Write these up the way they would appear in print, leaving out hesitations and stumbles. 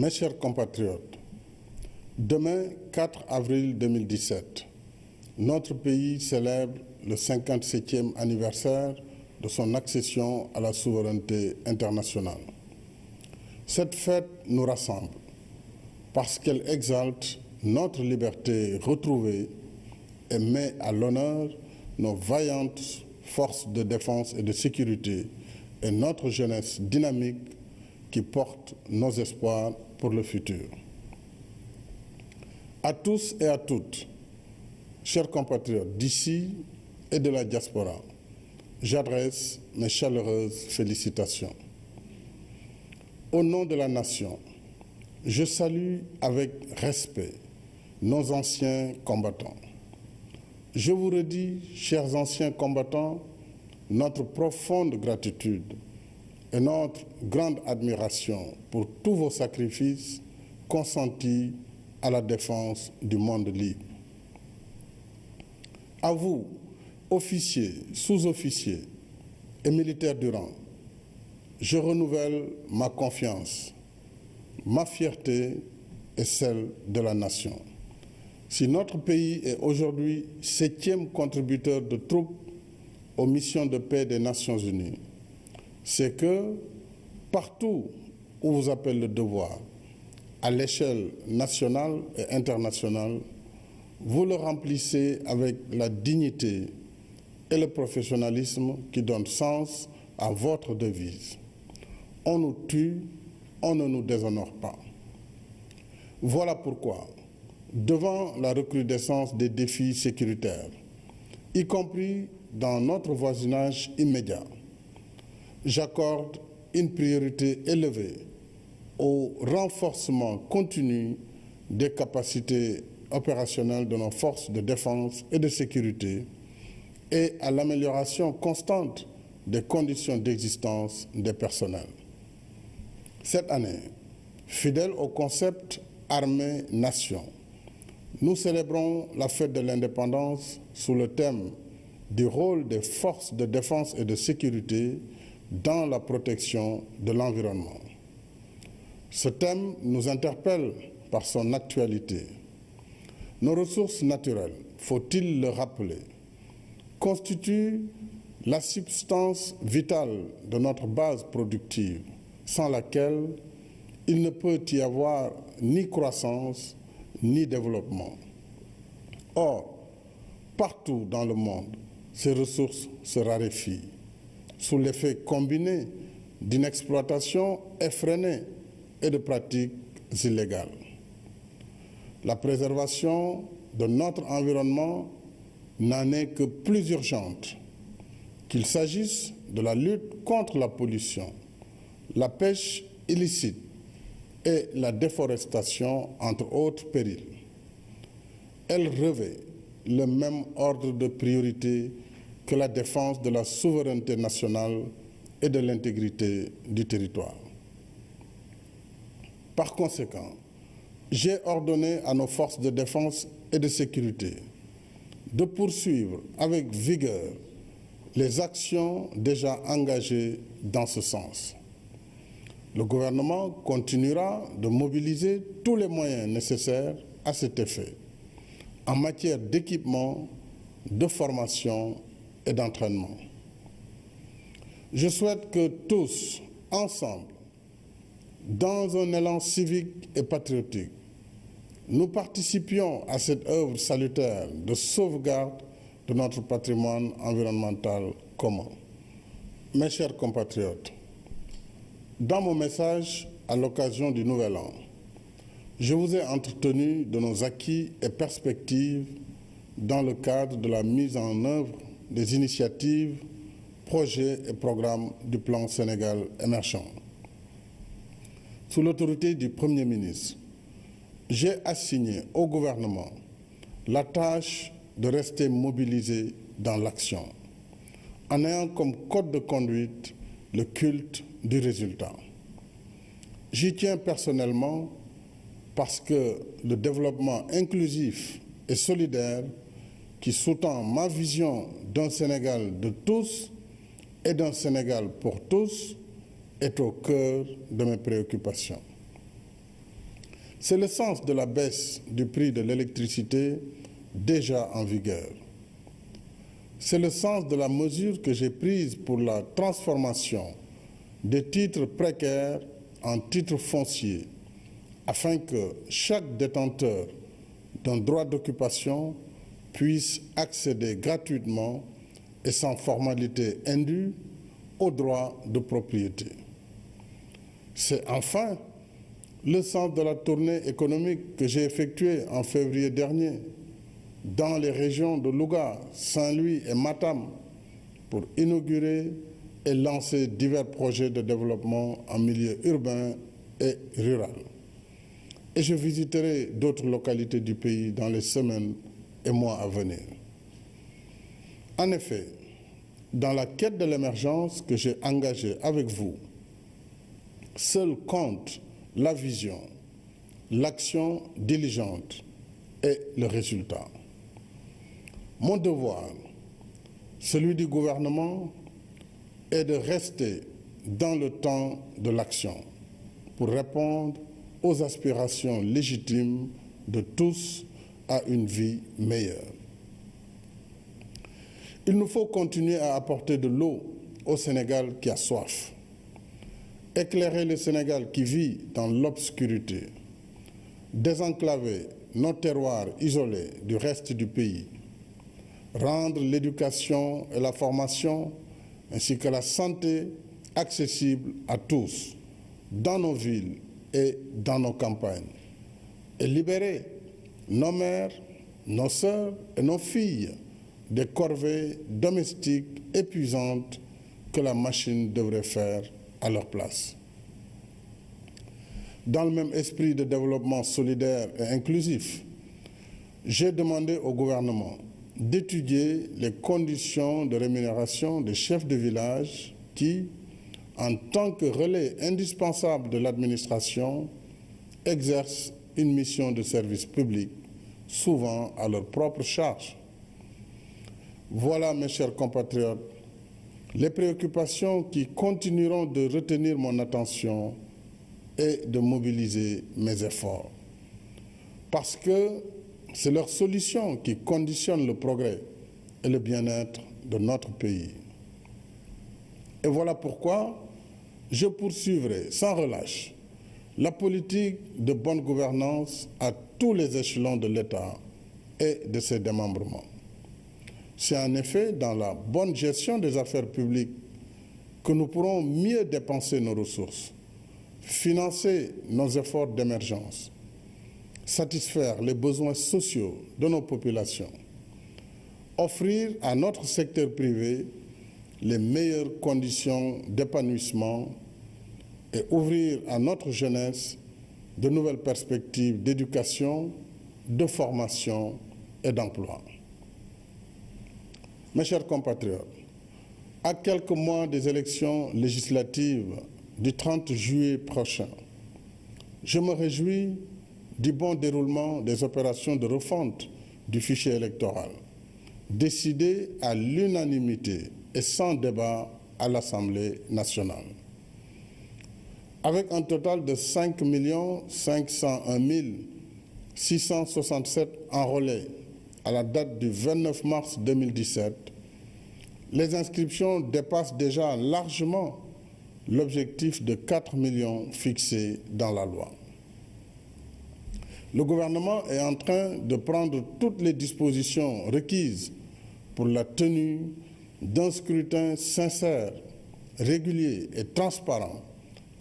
Mes chers compatriotes, demain, 4 avril 2017, notre pays célèbre le 57e anniversaire de son accession à la souveraineté internationale. Cette fête nous rassemble parce qu'elle exalte notre liberté retrouvée et met à l'honneur nos vaillantes forces de défense et de sécurité et notre jeunesse dynamique qui porte nos espoirs pour le futur. À tous et à toutes, chers compatriotes d'ici et de la diaspora, j'adresse mes chaleureuses félicitations. Au nom de la nation, je salue avec respect nos anciens combattants. Je vous redis, chers anciens combattants, notre profonde gratitude et notre grande admiration pour tous vos sacrifices consentis à la défense du monde libre. À vous, officiers, sous-officiers et militaires du rang, je renouvelle ma confiance, ma fierté et celle de la nation. Si notre pays est aujourd'hui 7e contributeur de troupes aux missions de paix des Nations Unies, c'est que partout où vous appelle le devoir, à l'échelle nationale et internationale, vous le remplissez avec la dignité et le professionnalisme qui donnent sens à votre devise. On nous tue, on ne nous déshonore pas. Voilà pourquoi, devant la recrudescence des défis sécuritaires, y compris dans notre voisinage immédiat, j'accorde une priorité élevée au renforcement continu des capacités opérationnelles de nos forces de défense et de sécurité et à l'amélioration constante des conditions d'existence des personnels. Cette année, fidèle au concept armée-nation, nous célébrons la fête de l'indépendance sous le thème du rôle des forces de défense et de sécurité dans la protection de l'environnement. Ce thème nous interpelle par son actualité. Nos ressources naturelles, faut-il le rappeler, constituent la substance vitale de notre base productive, sans laquelle il ne peut y avoir ni croissance ni développement. Or, partout dans le monde, ces ressources se raréfient sous l'effet combiné d'une exploitation effrénée et de pratiques illégales. La préservation de notre environnement n'en est que plus urgente, qu'il s'agisse de la lutte contre la pollution, la pêche illicite et la déforestation, entre autres périls. Elle revêt le même ordre de priorité que la défense de la souveraineté nationale et de l'intégrité du territoire. Par conséquent, j'ai ordonné à nos forces de défense et de sécurité de poursuivre avec vigueur les actions déjà engagées dans ce sens. Le gouvernement continuera de mobiliser tous les moyens nécessaires à cet effet, en matière d'équipement, de formation et d'entraînement. Je souhaite que tous, ensemble, dans un élan civique et patriotique, nous participions à cette œuvre salutaire de sauvegarde de notre patrimoine environnemental commun. Mes chers compatriotes, dans mon message à l'occasion du Nouvel An, je vous ai entretenu de nos acquis et perspectives dans le cadre de la mise en œuvre des initiatives, projets et programmes du plan Sénégal émergent. Sous l'autorité du Premier ministre, j'ai assigné au gouvernement la tâche de rester mobilisé dans l'action, en ayant comme code de conduite le culte du résultat. J'y tiens personnellement parce que le développement inclusif et solidaire qui sous-tend ma vision d'un Sénégal de tous et d'un Sénégal pour tous est au cœur de mes préoccupations. C'est le sens de la baisse du prix de l'électricité déjà en vigueur. C'est le sens de la mesure que j'ai prise pour la transformation des titres précaires en titres fonciers, afin que chaque détenteur d'un droit d'occupation puisse accéder gratuitement et sans formalité indue au droit de propriété. C'est enfin le sens de la tournée économique que j'ai effectuée en février dernier dans les régions de Louga, Saint-Louis et Matam pour inaugurer et lancer divers projets de développement en milieu urbain et rural. Et je visiterai d'autres localités du pays dans les semaines et mois à venir. En effet, dans la quête de l'émergence que j'ai engagée avec vous, seul compte la vision, l'action diligente et le résultat. Mon devoir, celui du gouvernement, est de rester dans le temps de l'action pour répondre aux aspirations légitimes de tous à une vie meilleure. Il nous faut continuer à apporter de l'eau au Sénégal qui a soif, éclairer le Sénégal qui vit dans l'obscurité, désenclaver nos terroirs isolés du reste du pays, rendre l'éducation et la formation ainsi que la santé accessibles à tous dans nos villes et dans nos campagnes, et libérer nos mères, nos sœurs et nos filles des corvées domestiques épuisantes que la machine devrait faire à leur place. Dans le même esprit de développement solidaire et inclusif, j'ai demandé au gouvernement d'étudier les conditions de rémunération des chefs de village qui, en tant que relais indispensable de l'administration, exercent une mission de service public, souvent à leur propre charge. Voilà, mes chers compatriotes, les préoccupations qui continueront de retenir mon attention et de mobiliser mes efforts. Parce que c'est leur solution qui conditionne le progrès et le bien-être de notre pays. Et voilà pourquoi je poursuivrai sans relâche la politique de bonne gouvernance à tous les échelons de l'État et de ses démembrements. C'est en effet dans la bonne gestion des affaires publiques que nous pourrons mieux dépenser nos ressources, financer nos efforts d'émergence, satisfaire les besoins sociaux de nos populations, offrir à notre secteur privé les meilleures conditions d'épanouissement et ouvrir à notre jeunesse de nouvelles perspectives d'éducation, de formation et d'emploi. Mes chers compatriotes, à quelques mois des élections législatives du 30 juillet prochain, je me réjouis du bon déroulement des opérations de refonte du fichier électoral, décidées à l'unanimité et sans débat à l'Assemblée nationale. Avec un total de 5 501 667 enrôlés à la date du 29 mars 2017, les inscriptions dépassent déjà largement l'objectif de 4 millions fixé dans la loi. Le gouvernement est en train de prendre toutes les dispositions requises pour la tenue d'un scrutin sincère, régulier et transparent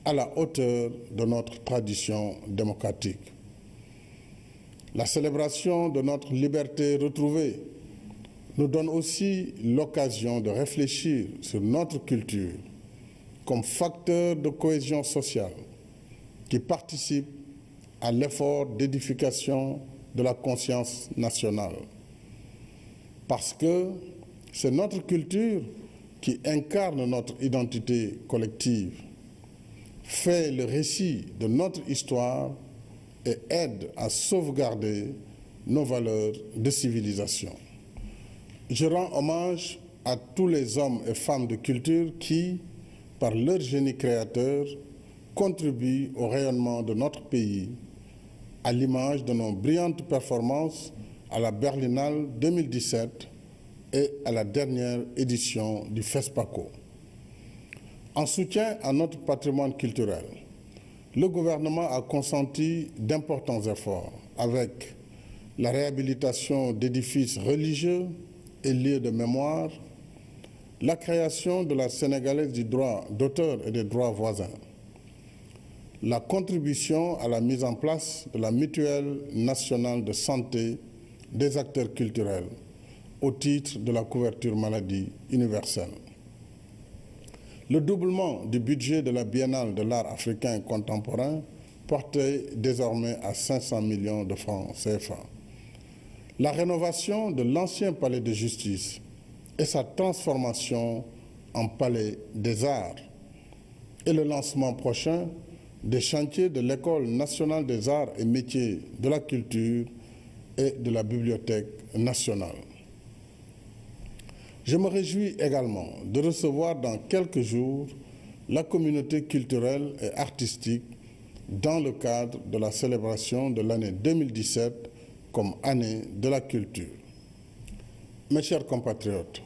à la hauteur de notre tradition démocratique. La célébration de notre liberté retrouvée nous donne aussi l'occasion de réfléchir sur notre culture comme facteur de cohésion sociale qui participe à l'effort d'édification de la conscience nationale. Parce que c'est notre culture qui incarne notre identité collective, fait le récit de notre histoire et aide à sauvegarder nos valeurs de civilisation. Je rends hommage à tous les hommes et femmes de culture qui, par leur génie créateur, contribuent au rayonnement de notre pays à l'image de nos brillantes performances à la Berlinale 2017 et à la dernière édition du FESPACO. En soutien à notre patrimoine culturel, le gouvernement a consenti d'importants efforts avec la réhabilitation d'édifices religieux et lieux de mémoire, la création de la Sénégalaise du droit d'auteur et des droits voisins, la contribution à la mise en place de la mutuelle nationale de santé des acteurs culturels au titre de la couverture maladie universelle, le doublement du budget de la Biennale de l'art africain contemporain porté désormais à 500 millions de francs CFA, la rénovation de l'ancien palais de justice et sa transformation en palais des arts et le lancement prochain des chantiers de l'École nationale des arts et métiers de la culture et de la Bibliothèque nationale. Je me réjouis également de recevoir dans quelques jours la communauté culturelle et artistique dans le cadre de la célébration de l'année 2017 comme année de la culture. Mes chers compatriotes,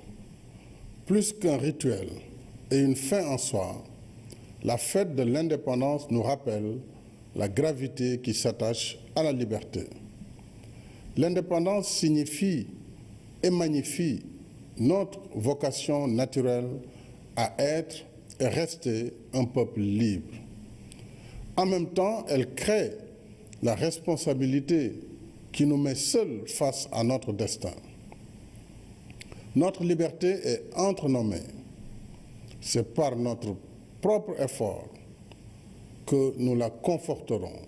plus qu'un rituel et une fin en soi, la fête de l'indépendance nous rappelle la gravité qui s'attache à la liberté. L'indépendance signifie et magnifie notre vocation naturelle à être et rester un peuple libre. En même temps, elle crée la responsabilité qui nous met seuls face à notre destin. Notre liberté est entre nos mains. C'est par notre propre effort que nous la conforterons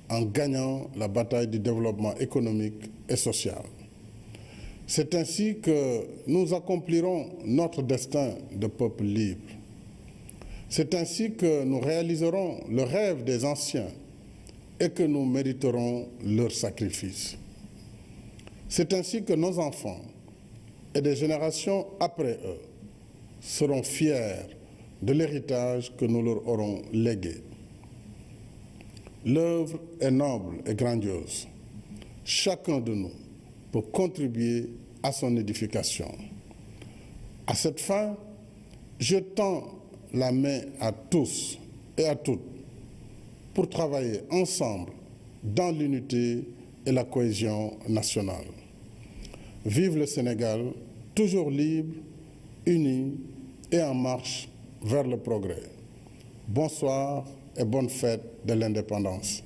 en gagnant la bataille du développement économique et social. C'est ainsi que nous accomplirons notre destin de peuple libre. C'est ainsi que nous réaliserons le rêve des anciens et que nous mériterons leur sacrifice. C'est ainsi que nos enfants et des générations après eux seront fiers de l'héritage que nous leur aurons légué. L'œuvre est noble et grandiose. Chacun de nous peut contribuer à son édification. À cette fin, je tends la main à tous et à toutes pour travailler ensemble dans l'unité et la cohésion nationale. Vive le Sénégal, toujours libre, uni et en marche vers le progrès. Bonsoir et bonne fête de l'indépendance.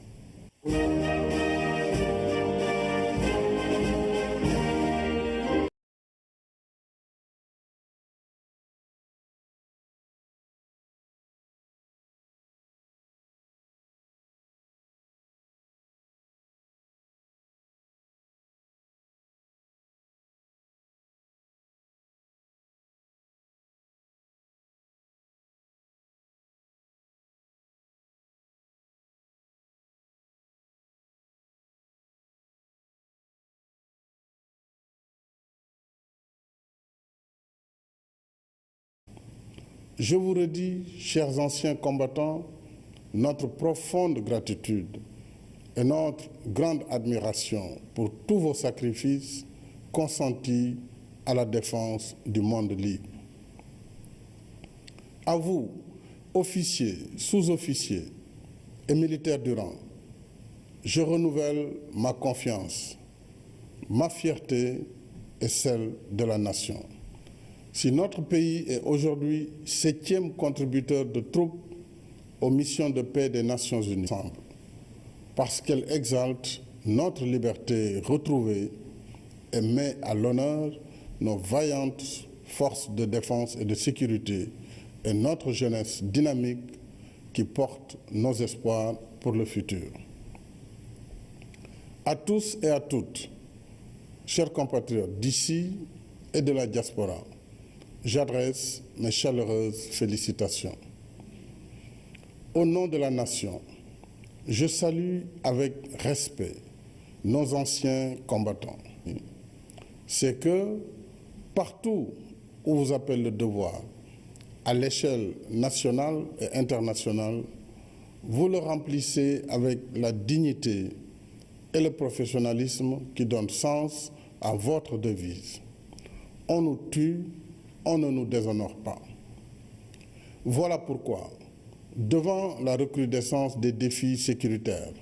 Je vous redis, chers anciens combattants, notre profonde gratitude et notre grande admiration pour tous vos sacrifices consentis à la défense du monde libre. À vous, officiers, sous-officiers et militaires du rang, je renouvelle ma confiance, ma fierté et celle de la nation. Si notre pays est aujourd'hui 7e contributeur de troupes aux missions de paix des Nations Unies, parce qu'elle exalte notre liberté retrouvée et met à l'honneur nos vaillantes forces de défense et de sécurité et notre jeunesse dynamique qui porte nos espoirs pour le futur. À tous et à toutes, chers compatriotes d'ici et de la diaspora, j'adresse mes chaleureuses félicitations. Au nom de la nation, je salue avec respect nos anciens combattants. C'est que partout où vous appelle le devoir, à l'échelle nationale et internationale, vous le remplissez avec la dignité et le professionnalisme qui donnent sens à votre devise. On nous tue, on ne nous déshonore pas. Voilà pourquoi, devant la recrudescence des défis sécuritaires,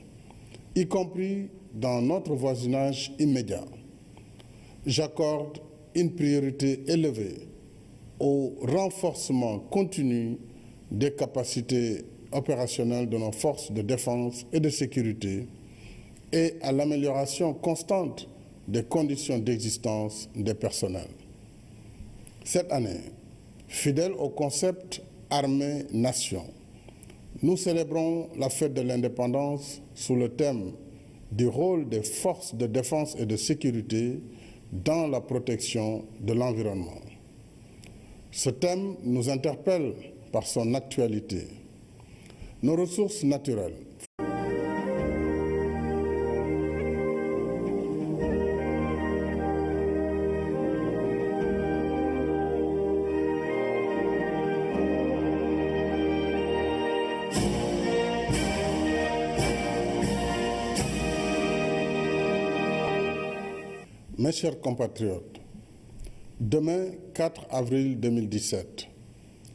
y compris dans notre voisinage immédiat, j'accorde une priorité élevée au renforcement continu des capacités opérationnelles de nos forces de défense et de sécurité et à l'amélioration constante des conditions d'existence des personnels. Cette année, fidèle au concept Armée-Nation, nous célébrons la fête de l'indépendance sous le thème du rôle des forces de défense et de sécurité dans la protection de l'environnement. Ce thème nous interpelle par son actualité. Nos ressources naturelles. Mes chers compatriotes, demain, 4 avril 2017,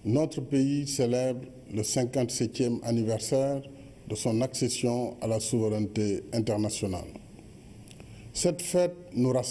notre pays célèbre le 57e anniversaire de son accession à la souveraineté internationale. Cette fête nous rassemble.